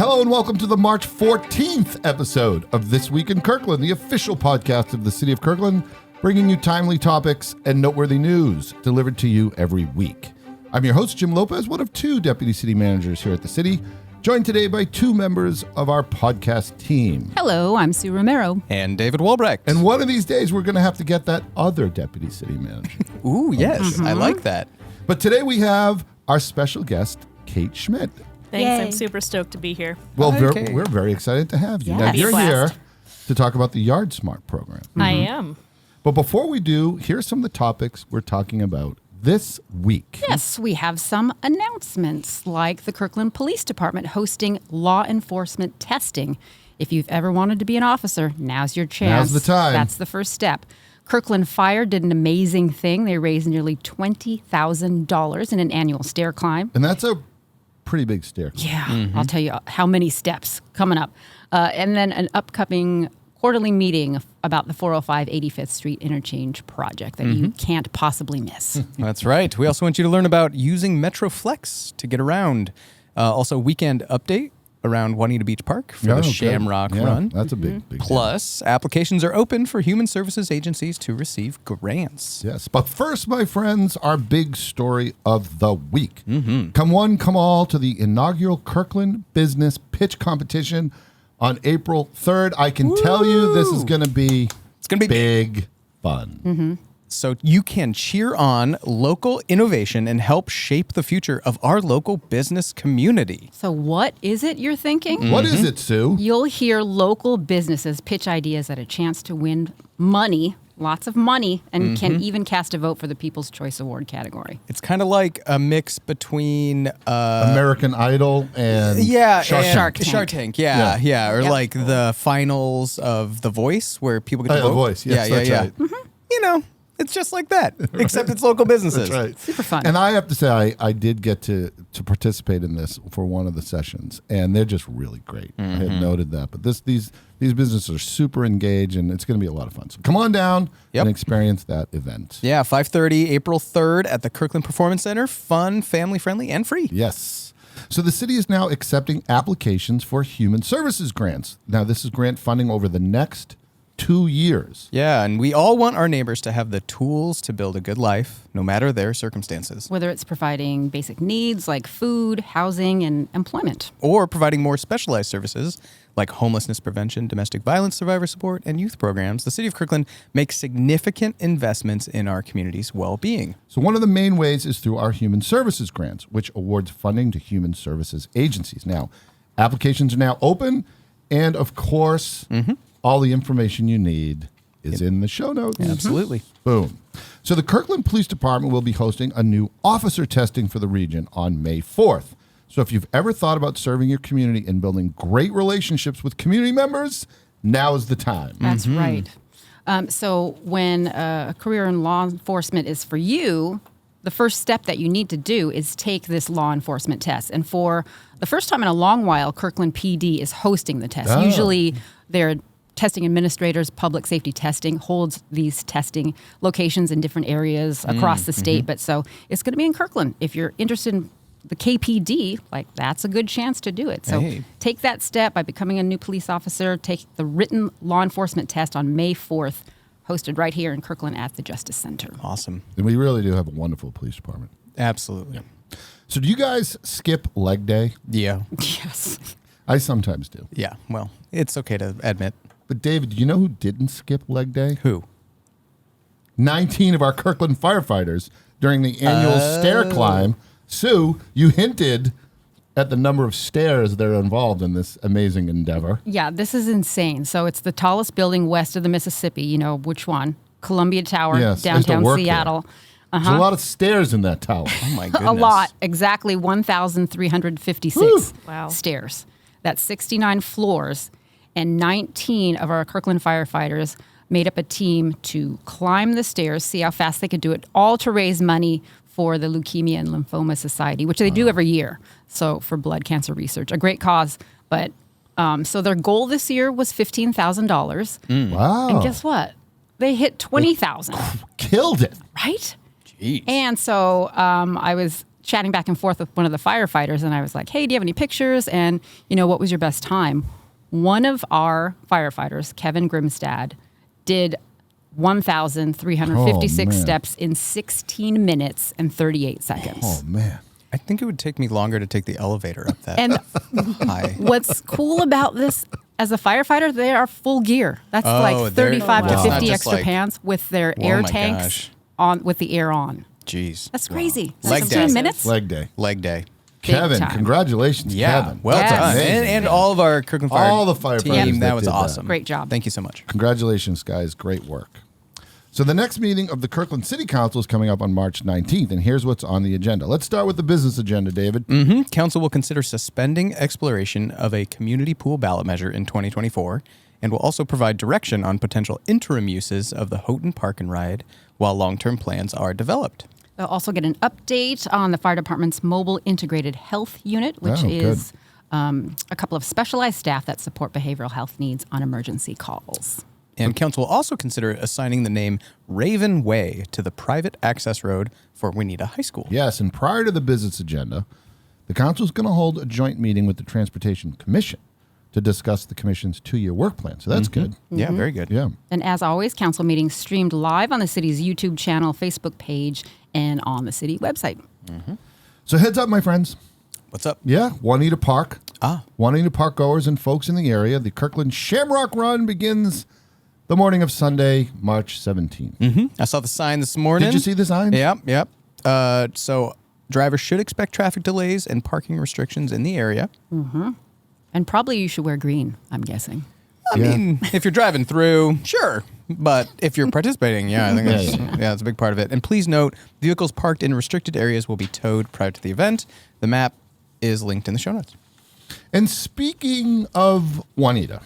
Hello and welcome to the March 14th episode of This Week in Kirkland, the official podcast of the City of Kirkland, bringing you timely topics and noteworthy news delivered to you every week. I'm your host, Jim Lopez, one of two deputy city managers here at the city, joined today by two members of our podcast team. Hello, I'm Sue Romero. And David Walbrecht. And one of these days, we're going to have to get that other deputy city manager. Ooh, yes, I like that. But today we have our special guest, Kate Schmiett. Thanks. Yay. I'm super stoked to be here. Well, Okay. we're very excited to have you. Yes. Now, you're Be a here blast. to talk about the Yard Smart program. I am. But before we do, here's some of the topics we're talking about this week. Yes, we have some announcements like the Kirkland Police Department hosting law enforcement testing. If you've ever wanted to be an officer, now's your chance. Now's the time. That's the first step. Kirkland Fire did an amazing thing. They raised nearly $20,000 in an annual stair climb. And that's a pretty big stair. Yeah, I'll tell you how many steps coming up. And then an upcoming quarterly meeting about the 405 85th Street Interchange project that you can't possibly miss. That's right. We also want you to learn about using Metroflex to get around. Also, weekend update around Juanita Beach Park for the good. Shamrock Yeah, Run. That's a big deal. Plus, applications are open for human services agencies to receive grants. Yes. But first, my friends, our big story of the week. Come one, come all to the inaugural Kirkland Business Pitch Competition on April 3rd. I can tell you this is going to be big fun. So you can cheer on local innovation and help shape the future of our local business community. So what is it you're thinking? What is it, Sue? You'll hear local businesses pitch ideas at a chance to win money, lots of money, and can even cast a vote for the People's Choice Award category. It's kind of like a mix between American Idol and Shark Tank. Shark Tank, yeah. Or Yep. like the finals of The Voice where people get to vote. The Voice, yes, that's right. You know, it's just like that, except it's local businesses. That's right. Super fun. And I have to say, I did get to participate in this for one of the sessions, and they're just really great. I had noted that. But these businesses are super engaged, and it's going to be a lot of fun. So come on down and experience that event. Yeah, 5:30, April 3rd at the Kirkland Performance Center. Fun, family-friendly, and free. Yes. So the city is now accepting applications for human services grants. Now, this is grant funding over the next 2 years. Yeah, and we all want our neighbors to have the tools to build a good life, no matter their circumstances. Whether it's providing basic needs like food, housing, and employment. Or providing more specialized services like homelessness prevention, domestic violence survivor support, and youth programs, the City of Kirkland makes significant investments in our community's well-being. So one of the main ways is through our human services grants, which awards funding to human services agencies. Now, applications are now open, and of course, all the information you need is in the show notes. Absolutely. Boom. So the Kirkland Police Department will be hosting a new officer testing for the region on May 4th. So if you've ever thought about serving your community and building great relationships with community members, now is the time. That's right. So when a career in law enforcement is for you, the first step that you need to do is take this law enforcement test. And for the first time in a long while, Kirkland PD is hosting the test. Oh. Usually they're testing administrators, public safety testing, holds these testing locations in different areas across the state. But so it's going to be in Kirkland. If you're interested in the KPD, like that's a good chance to do it. So take that step by becoming a new police officer. Take the written law enforcement test on May 4th, hosted right here in Kirkland at the Justice Center. Awesome. And we really do have a wonderful police department. Absolutely. So do you guys skip leg day? Yeah. Yes. I sometimes do. Yeah. Well, it's okay to admit. But David, do you know who didn't skip leg day? Who? 19 of our Kirkland firefighters during the annual stair climb. Sue, you hinted at the number of stairs that are involved in this amazing endeavor. Yeah, this is insane. So it's the tallest building west of the Mississippi. You know which one? Columbia Tower, Yes, I used to downtown work Seattle. There's a lot of stairs in that tower. Oh, my goodness. A lot. Exactly 1,356 Woo. Wow. stairs. That's 69 floors. And 19 of our Kirkland firefighters made up a team to climb the stairs, see how fast they could do it, all to raise money for the Leukemia and Lymphoma Society, which they do every year. So for blood cancer research, a great cause. But so their goal this year was $15,000. Wow. And guess what? They hit 20,000. Killed it. Right? Jeez. And so I was chatting back and forth with one of the firefighters, and I was like, hey, do you have any pictures? And, what was your best time? One of our firefighters, Kevin Grimstad, did 1,356 steps in 16 minutes and 38 seconds. Oh, man. I think it would take me longer to take the elevator up that And high. what's cool about this, as a firefighter, they are full gear. That's like 35 to wow. 50 Just extra like- pants with their Oh air my tanks gosh. on with the air on. Jeez. That's crazy. Leg 16 day. minutes? Leg day. Leg day. Big Kevin, time. congratulations, Yeah. Kevin. Well Yes. done. Amazing. And all of our Kirkland Fire All the firefighters team. that That was did that. awesome. Great job. Thank you so much. Congratulations, guys. Great work. So the next meeting of the Kirkland City Council is coming up on March 19th, and here's what's on the agenda. Let's start with the business agenda, David. Council will consider suspending exploration of a community pool ballot measure in 2024 and will also provide direction on potential interim uses of the Houghton Park and Ride while long-term plans are developed. They'll also get an update on the fire department's mobile integrated health unit, which Oh, is a couple of specialized staff that support behavioral health needs on emergency calls. And council will also consider assigning the name Raven Way to the private access road for Juanita High School. Yes, and prior to the business agenda, the council is going to hold a joint meeting with the Transportation Commission to discuss the commission's 2-year work plan. So that's good. Yeah, very good. Yeah. And as always, council meetings streamed live on the city's YouTube channel, Facebook page, and on the city website. So heads up, my friends. What's up? Yeah, Juanita Park. Ah. Juanita Park goers and folks in the area, the Kirkland Shamrock Run begins the morning of Sunday, March 17th. I saw the sign this morning. Did you see the sign? Yep. So drivers should expect traffic delays and parking restrictions in the area. And probably you should wear green, I'm guessing. I mean, if you're driving through, sure. But if you're participating, I think that's a big part of it. And please note, vehicles parked in restricted areas will be towed prior to the event. The map is linked in the show notes. And speaking of Juanita,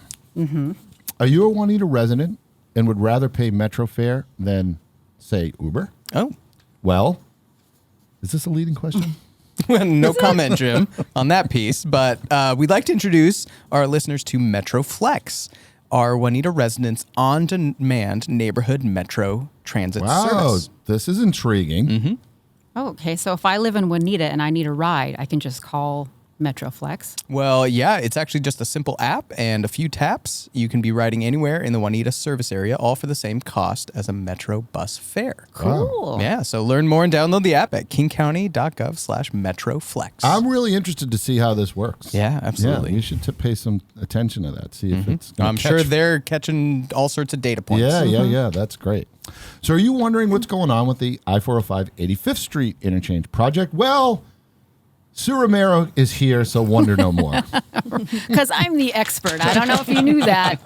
are you a Juanita resident and would rather pay Metro fare than, say, Uber? Oh. Well, is this a leading question? No comment, Jim, on that piece. But we'd like to introduce our listeners to Metro Flex, our Juanita residents' on-demand neighborhood Metro transit Wow, service. this is intriguing. Oh, okay. So if I live in Juanita and I need a ride, I can just call Metroflex. Well, yeah, it's actually just a simple app and a few taps. You can be riding anywhere in the Juanita service area, all for the same cost as a Metro bus fare. Cool. Yeah, so learn more and download the app at kingcounty.gov/MetroFlex. I'm really interested to see how this works. Yeah, absolutely. Yeah, we should pay some attention to that, see if it's gonna I'm catch. sure they're catching all sorts of data points. Yeah, that's great. So are you wondering what's going on with the I-405 85th Street interchange project? Well, Sue Romero is here, so wonder no more. Because I'm the expert. I don't know if you knew that.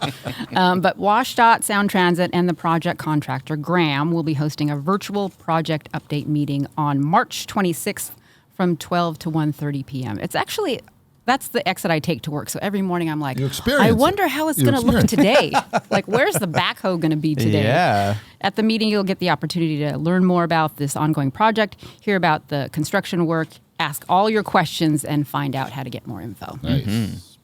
But WashDOT, Sound Transit, and the project contractor, Graham, will be hosting a virtual project update meeting on March 26th from 12 to 1:30 p.m. It's actually, that's the exit I take to work. So every morning I'm like, You experience I it. wonder how it's You going to look experience today. Like, where's the backhoe going to be today? Yeah. At the meeting, you'll get the opportunity to learn more about this ongoing project, hear about the construction work, ask all your questions, and find out how to get more info. Nice.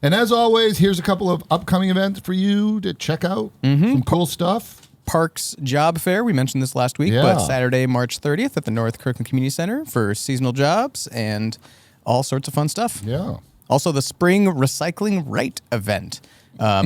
And as always, here's a couple of upcoming events for you to check out. Some cool stuff. Parks Job Fair. We mentioned this last week, Yeah. but Saturday, March 30th at the North Kirkland Community Center for seasonal jobs and all sorts of fun stuff. Yeah. Also, the Spring Recycling Right event.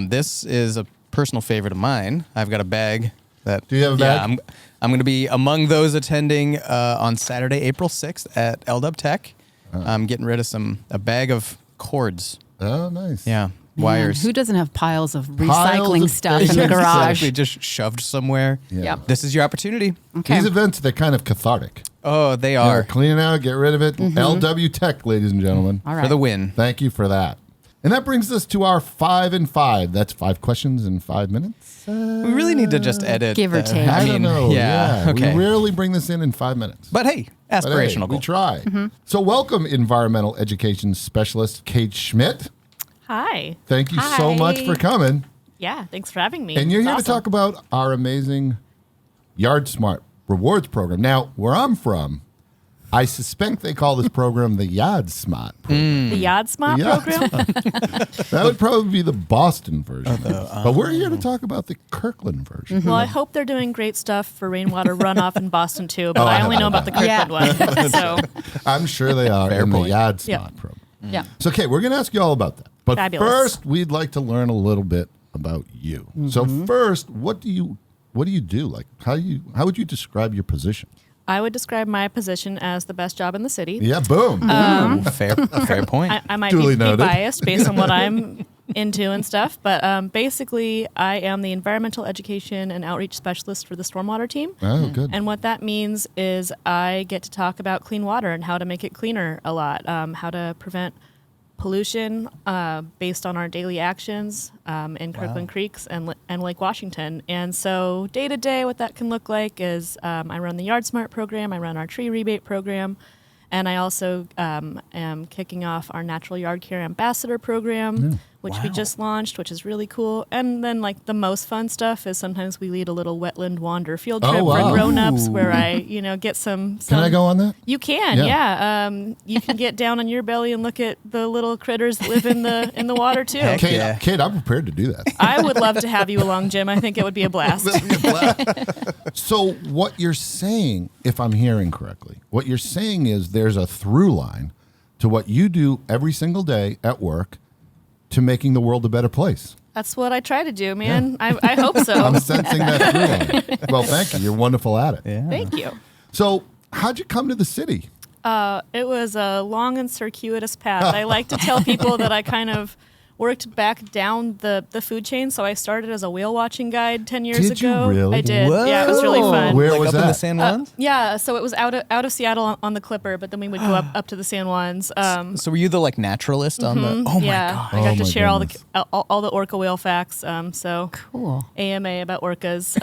This is a personal favorite of mine. I've got a bag that. Do you have a bag? Yeah, I'm going to be among those attending on Saturday, April 6th at LW Tech. I'm getting rid of a bag of cords. Oh, nice. Yeah, Man, wires. who doesn't have piles of Piles recycling of stuff in the things. garage? Exactly, just shoved somewhere. Yeah. Yep. This is your opportunity. Okay. These events, they're kind of cathartic. Oh, they Yeah, are. clean it out, get rid of it. LW Tech, ladies and gentlemen. All For right. the win. Thank you for that. And that brings us to our 5 and 5. That's 5 questions in 5 minutes. We really need to just edit. Give or take. I don't know. Yeah. Okay. We rarely bring this in 5 minutes. But hey, But hey, aspirational we goal. try. So welcome, environmental education specialist Kate Schmiett. Hi. Thank you so much Hi. for coming. Yeah, thanks for having me. And you're It's here to awesome. talk about our amazing Yard Smart rewards program. Now, where I'm from, I suspect they call this program the Yard Smart program. The Yard Smart program? That would probably be the Boston version. But we're here to talk about the Kirkland version. Well, I hope they're doing great stuff for rainwater runoff in Boston too, but I only know about the Kirkland one. So I'm sure they are in the Yard Smart Yep. program. Yeah. So, okay, we're going to ask you all about that. But Fabulous. first, we'd like to learn a little bit about you. So first, what do you do? Like, how would you describe your position? I would describe my position as the best job in the city. Yeah, boom. Fair point. I might Duly be noted. biased based on what I'm into and stuff, but basically I am the environmental education and outreach specialist for the stormwater team. Oh, good. And what that means is I get to talk about clean water and how to make it cleaner a lot, how to prevent pollution based on our daily actions in Kirkland Creeks and Lake Washington. And so day to day, what that can look like is I run the Yard Smart program, I run our tree rebate program, and I also am kicking off our Natural Yard Care Ambassador program, which we just launched, which is really cool. And then like the most fun stuff is sometimes we lead a little wetland wander field trip for grown-ups where I, get some. Can I go on that? You can, yeah. You can get down on your belly and look at the little critters that live in the water too. Heck Kate, yeah. Kate, I'm prepared to do that. I would love to have you along, Jim. I think it would be a blast. So what you're saying, if I'm hearing correctly, what you're saying is there's a through line to what you do every single day at work to making the world a better place. That's what I try to do, man. I hope so. I'm sensing that through line. Well, thank you. You're wonderful at it. Yeah. Thank you. So how'd you come to the city? It was a long and circuitous path. I like to tell people that I kind of worked back down the food chain. So I started as a whale watching guide 10 years Did you ago. really? I did. Yeah, it was really fun. Where Like was up in the that? San Juans? Yeah, so it was out of Seattle on the Clipper, but then we would go up to the San Juans. So were you the naturalist on the? Oh yeah, my god! I got Oh to my share goodness. all the orca whale facts. So Cool. AMA about orcas.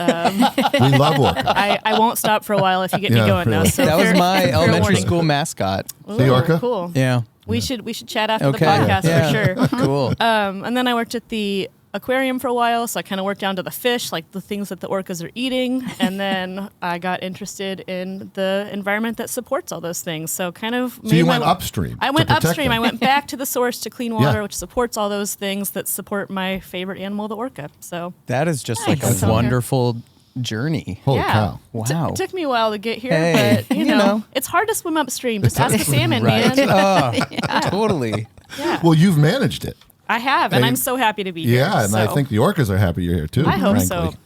We love orca. I won't stop for a while if you get Yeah, me going really. though. So That was fair- my fair elementary warning. school mascot. The orca? Cool. Yeah. We should chat after Okay. the podcast Yeah. for sure. Cool. And then I worked at the aquarium for a while, so I kind of worked down to the fish, like the things that the orcas are eating. And then I got interested in the environment that supports all those things. So kind of. So you went upstream. I went to protect upstream. them. I went back to the source to clean water, Yeah. which supports all those things that support my favorite animal, the orca. So That is just like Nice. a wonderful journey. Holy yeah. cow. Wow. It took me a while to get here, Hey, but you you know, know. it's hard to swim upstream. Just ask a salmon, Right. man. Oh, totally. Yeah, Well, you've managed it. I have, and Hey, I'm so happy to be here. Yeah, and I so. think the orcas are happy you're here too. I hope frankly.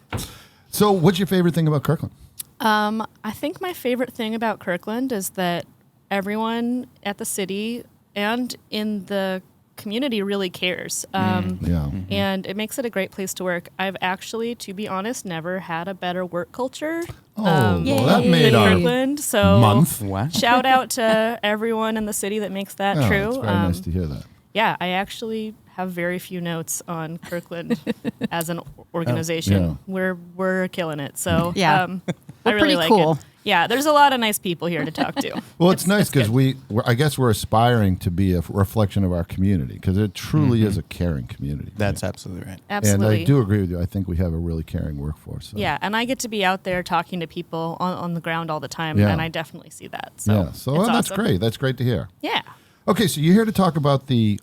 So what's your favorite thing about Kirkland? I think my favorite thing about Kirkland is that everyone at the city and in the community really cares. Yeah. And it makes it a great place to work. I've actually, to be honest, never had a better work culture Oh, well, that Yay. made than our Kirkland. So month. Wow. shout out to everyone in the city that makes that Oh, true. It's very nice to hear that. Yeah, I actually have very few notes on Kirkland as an organization. Yeah. We're killing it. So Yeah. I We're really pretty like cool. it. Yeah, there's a lot of nice people here to talk to. Well, it's nice because I guess we're aspiring to be a reflection of our community because it truly is a caring community. That's absolutely right. Absolutely. And I do agree with you. I think we have a really caring workforce. So. Yeah, and I get to be out there talking to people on the ground all the time, Yeah. and I definitely see that. So, Yeah. So it's that's awesome. great. That's great to hear. Yeah. Okay, so you're here to talk about the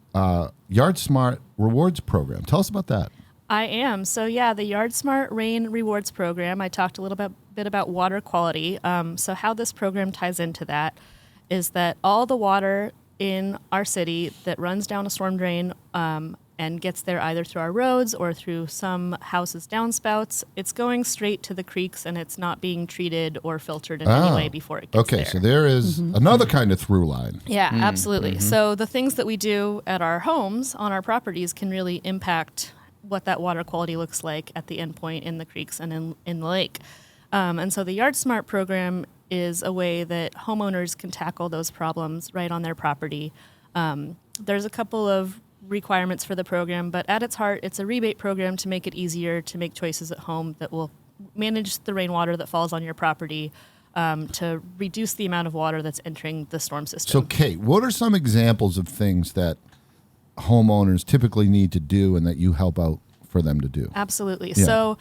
Yard Smart Rewards program. Tell us about that. I am. So yeah, the Yard Smart Rain Rewards program. I talked a little bit about water quality. So how this program ties into that is that all the water in our city that runs down a storm drain and gets there either through our roads or through some houses' downspouts, it's going straight to the creeks and it's not being treated or filtered in any way before it gets Okay, there. so there is another kind of through line. Yeah, absolutely. So the things that we do at our homes on our properties can really impact what that water quality looks like at the endpoint in the creeks and in the lake. And so the Yard Smart program is a way that homeowners can tackle those problems right on their property. There's a couple of requirements for the program, but at its heart, it's a rebate program to make it easier to make choices at home that will manage the rainwater that falls on your property to reduce the amount of water that's entering the storm system. So, Kate, what are some examples of things that homeowners typically need to do and that you help out for them to do? Absolutely. Yeah. So,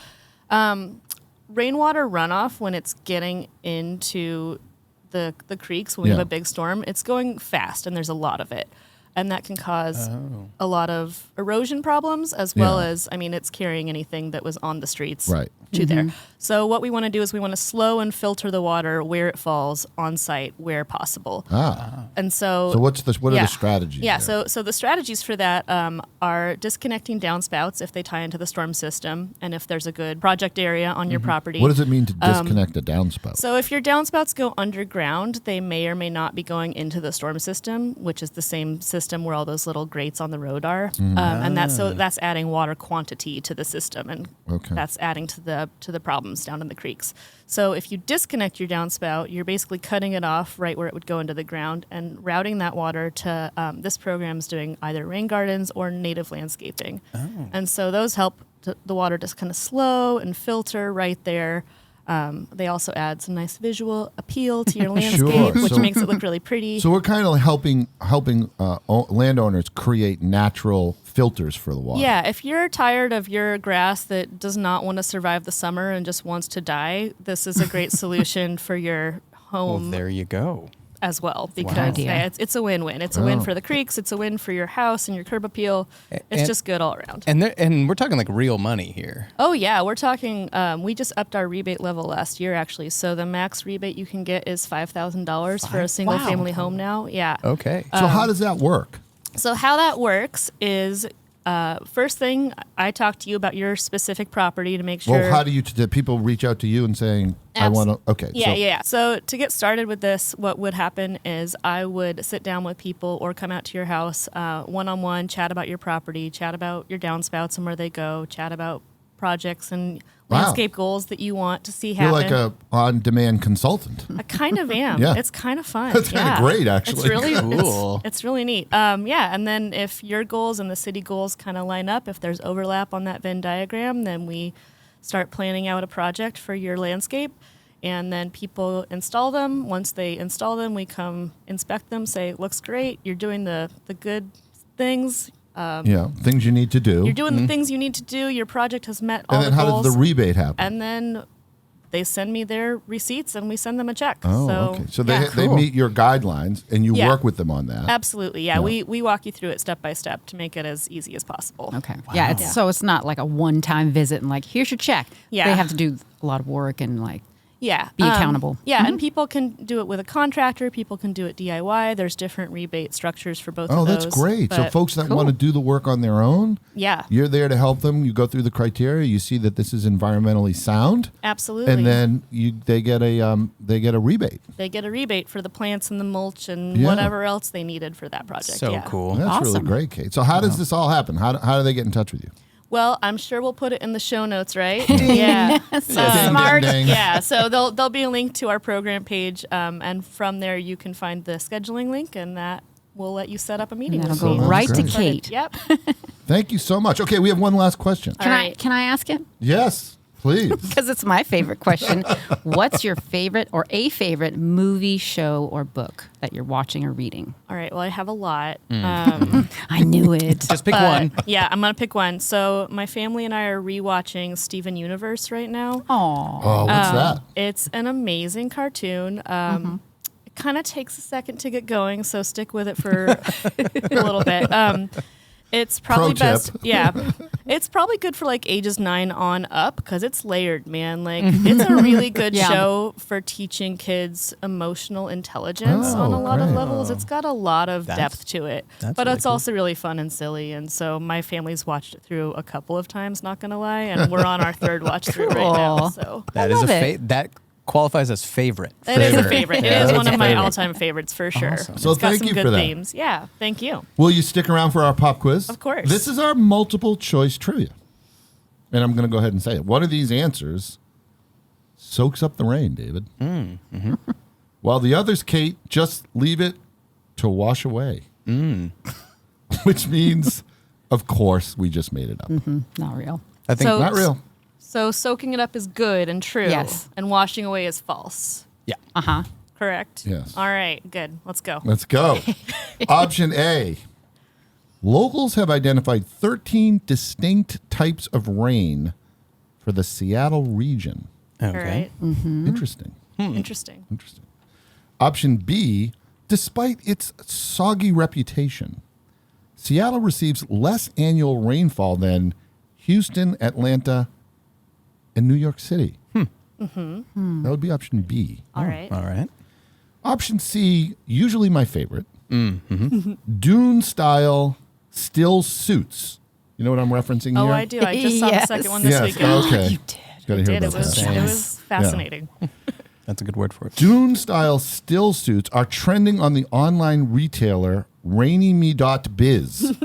rainwater runoff, when it's getting into the creeks when we have a big storm, it's going fast and there's a lot of it. And that can cause a lot of erosion problems as well as, I mean, it's carrying anything that was on the streets to there. So what we want to do is we want to slow and filter the water where it falls on site where possible. And so what are the strategies? Yeah, so the strategies for that are disconnecting downspouts if they tie into the storm system and if there's a good project area on your property. What does it mean to disconnect a downspout? So if your downspouts go underground, they may or may not be going into the storm system, which is the same system where all those little grates on the road are. And that's adding water quantity to the system, and that's adding to the problems down in the creeks. So if you disconnect your downspout, you're basically cutting it off right where it would go into the ground and routing that water to this program's doing either rain gardens or native landscaping. And so those help the water just kind of slow and filter right there. They also add some nice visual appeal to your landscape, which makes it look really pretty. So we're kind of helping landowners create natural filters for the water. Yeah, if you're tired of your grass that does not want to survive the summer and just wants to die, this is a great solution for your home. Well, there you go. As well, because it's a win-win. It's a win for the creeks. It's a win for your house and your curb appeal. It's just good all around. And we're talking like real money here. Oh yeah, we're talking. We just upped our rebate level last year, actually. So the max rebate you can get is $5,000 for a single-family home now. Yeah. Okay. So how does that work? So how that works is. First thing, I talk to you about your specific property to make sure. Well, how do people reach out to you and saying, I want to, okay. Yeah. So to get started with this, what would happen is I would sit down with people or come out to your house one-on-one, chat about your property, chat about your downspouts and where they go, chat about projects and landscape goals that you want to see happen. You're like a on-demand consultant. I kind of am. It's kind of fun. That's kind of great, actually. It's really cool. It's really neat. And then if your goals and the city goals kind of line up, if there's overlap on that Venn diagram, then we start planning out a project for your landscape. And then people install them. Once they install them, we come inspect them, say, looks great. You're doing the good things. Things you need to do. You're doing the things you need to do. Your project has met all the goals. And then how does the rebate happen? And then they send me their receipts and we send them a check. Oh, okay. So they meet your guidelines and you work with them on that. Absolutely. Yeah. We walk you through it step by step to make it as easy as possible. Okay. Wow. Yeah. So it's not like a one-time visit and like, here's your check. Yeah. They have to do a lot of work and like be accountable. And people can do it with a contractor. People can do it DIY. There's different rebate structures for both of those. Oh, that's great. So folks that want to do the work on their own, you're there to help them. You go through the criteria. You see that this is environmentally sound. Absolutely. And then they get a rebate. They get a rebate for the plants and the mulch and whatever else they needed for that project. So cool. That's really great, Kate. So how does this all happen? How do they get in touch with you? Well, I'm sure we'll put it in the show notes, right? Yeah. Smart. Ding, ding. Yeah, so there'll be a link to our program page, and from there you can find the scheduling link, and that will let you set up a meeting. And that'll go right to Kate. Yep. Thank you so much. Okay, we have one last question. Can I ask it? Yes, please. Because it's my favorite question. What's your favorite or a favorite movie, show, or book that you're watching or reading? All right. Well, I have a lot. I knew it. Just pick one. Yeah, I'm going to pick one. So my family and I are rewatching Steven Universe right now. Aww. What's that? It's an amazing cartoon. It kind of takes a second to get going, so stick with it for a little bit. It's probably best. Yeah. It's probably good for like ages 9 on up because it's layered, man. Like it's a really good show for teaching kids emotional intelligence on a lot of levels. It's got a lot of depth to it, but it's also really fun and silly. And so my family's watched it through a couple of times, not going to lie. And we're on our third watch through right now. So that is that qualifies as favorite. It is a favorite. It is one of my all-time favorites for sure. Awesome. So it's got thank some you good for that. themes. Yeah, thank you. Will you stick around for our pop quiz? Of course. This is our multiple choice trivia. And I'm going to go ahead and say it. One of these answers soaks up the rain, David. While the others, Kate, just leave it to wash away. Which means, of course, we just made it up. Not real. I think Not real. So soaking it up is good and true. Yes. And washing away is false. Yeah. Uh-huh. Correct? Yes. All right, good. Let's go. Let's go. Option A. Locals have identified 13 distinct types of rain for the Seattle region. Okay. All right. Interesting. Interesting. Option B, despite its soggy reputation, Seattle receives less annual rainfall than Houston, Atlanta, and New York City. That would be option B. All right. All right. Option C, usually my favorite, dune-style still suits. You know what I'm referencing here? Oh, I do. I just saw the second one this Yes, weekend. okay. You did. Gotta hear It about was, that. it was fascinating. That's a good word for it. Dune-style still suits are trending on the online retailer rainymeme.biz.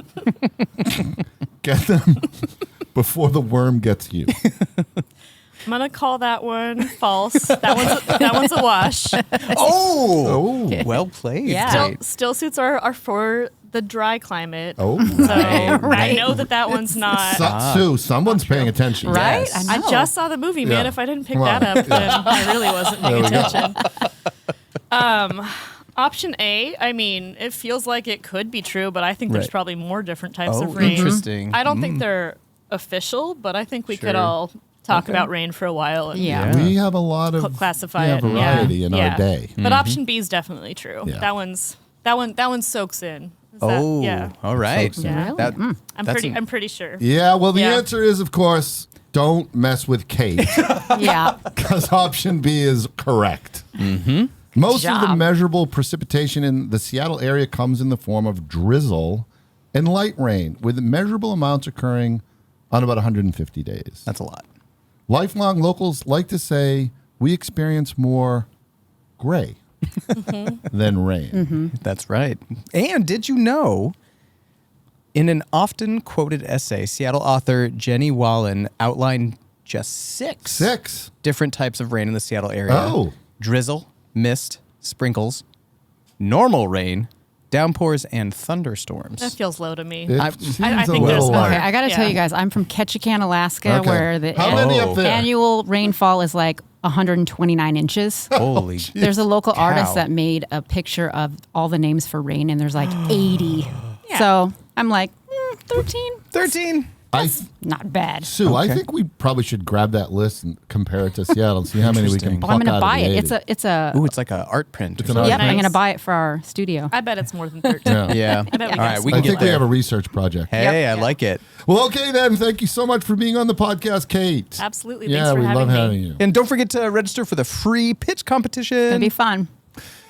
Get them before the worm gets you. I'm gonna call that one false. That one's a wash. Oh, well played. Yeah. Kate. Still suits are for the dry climate. Oh, So I Right. know that one's not. Sue, someone's paying attention. Right? Yes. I I know. just saw the movie, man. Yeah. If I didn't pick Come that on. up, then I really wasn't paying There we go. attention. Option A, I mean, it feels like it could be true, but I think there's Right. probably more different types Oh, of rain. interesting. I don't think they're official, but I think we could Sure. all talk Okay. about rain for a while and Yeah. We have a lot of classify it. variety in our day. But option B is definitely true. Yeah. That one soaks in. Is that- Oh, yeah. all right. Soaks in. Really? That- I'm that's pretty sure. Yeah, well, the Yeah. answer is, of course, don't mess with Kate, Yeah. because option B is correct. Most of the job. measurable precipitation in the Seattle area comes in the form of drizzle and light rain, with measurable amounts occurring on about 150 days. That's a lot. Lifelong locals like to say we experience more gray than rain. That's right. And did you know, in an often quoted essay, Seattle author Jenny Wallen outlined just six different types of rain in the Seattle area. Oh. Drizzle, mist, sprinkles, normal rain, downpours, and thunderstorms. That feels low to me. It I seems I a think there's little more. Okay, light. I got to tell Yeah. you guys, I'm from Ketchikan, Alaska, Okay. where the How many up there? annual rainfall is like 129 inches. Holy. There's a local cow. artist that made a picture of all the names for rain, and there's like 80. Yeah. So I'm like, 13? 13. Not bad. Sue, I Okay. think we probably should grab that list and compare it to Seattle and see how many we can Interesting. pluck Oh, I'm going out to of buy the it. 80. It's a. Ooh, it's like an art print. It's or an something. art Yep, I'm Nice. going to buy it for our studio. I bet it's more than 13. Yeah. Yeah. I bet we All got right, some. we I can think get we there. have a research project. Hey, Yep. I like it. Well, okay then. Thank you so much for being on the podcast, Kate. Absolutely. Yeah, Thanks for we having love me. having you. And don't forget to register for the free pitch competition. It's going to be fun.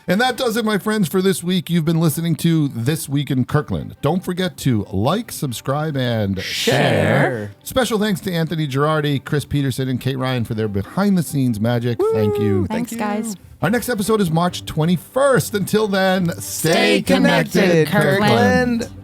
And that does it, my friends, for this week. You've been listening to This Week in Kirkland. Don't forget to like, subscribe, and Share. Special thanks to Anthony Girardi, Chris Peterson, and Kate Ryan for their behind-the-scenes magic. Thank you. Thanks, guys. Our next episode is March 21st. Until then, stay Stay connected, connected, Kirkland. Kirkland.